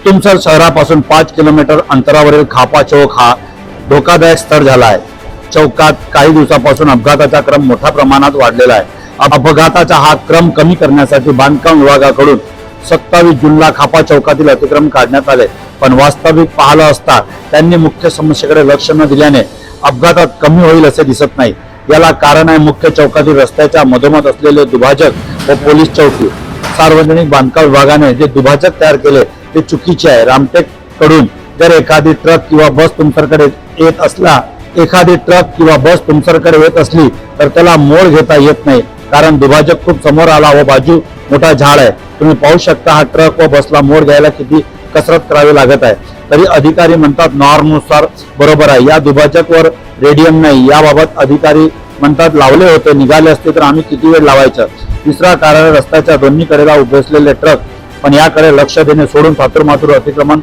तुमसर शहरापासून 5 किलोमीटर अंतरावरील खापा चौक हा धोकादायक स्थळ झाला आहे। चौकात काही दिवसापासून अपघाताचा क्रम मोठ्या प्रमाणात वाढलेला आहे। अपघाताचा हा क्रम कमी करण्यासाठी बांधकाम विभागाकडून 27 जूनला खापा चौकातील अतिक्रमण काढण्यात आले, पण वास्तविक पाहिलं असता त्यांनी मुख्य समस्येकडे लक्ष न दिल्याने अपघातात कमी होईल असे दिसत नाही। याला कारण आहे मुख्य चौकातील रस्त्याच्या मधोमध असलेले दुभाजक व पोलीस चौकी। सार्वजनिक बांधकाम विभागाने जे दुभाजक तयार केले ते चुकीचे आहे। रामटेक कडून जर एखादी ट्रक किंवा बस तुमच्याकडे येत असली तर त्याला मोड घेता येत नाही, कारण दुभाजक खूप समोर आला व बाजू मोठा झाड आहे। तुम्ही पाहू शकता हा ट्रक व बसला मोड घ्यायला किती कसरत करावी लागत आहे। तरी अधिकारी म्हणतात नॉर्मनुसार बरोबर आहे। या दुभाजकवर रेडियम नाही, याबाबत अधिकारी म्हणतात लावले होते, निघाले असते तर आम्ही किती वेळ लावायचं। तिसरा कारण रस्त्याच्या दोन्ही कडेला उभे असलेले ट्रक, पण याकडे लक्ष देणे सोडून थातुरमातुर अतिक्रमण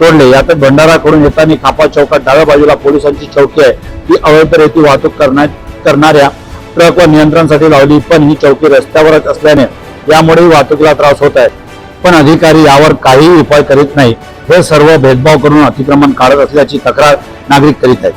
तोडले। यात भंडाराकडून येताना खापा चौकात डाव्या बाजूला पोलिसांची चौकी आहे, ती अवैधरित्या वाहतूक करणाऱ्या ट्रक व नियंत्रणासाठी लावली, पण ही चौकी रस्त्यावरच असल्याने यामुळे वाहतुकीला त्रास होत आहे, पण अधिकारी यावर काही उपाय करीत नाही। हे सर्व भेदभाव करून अतिक्रमण काढत असल्याची तक्रार नागरिक करीत आहेत।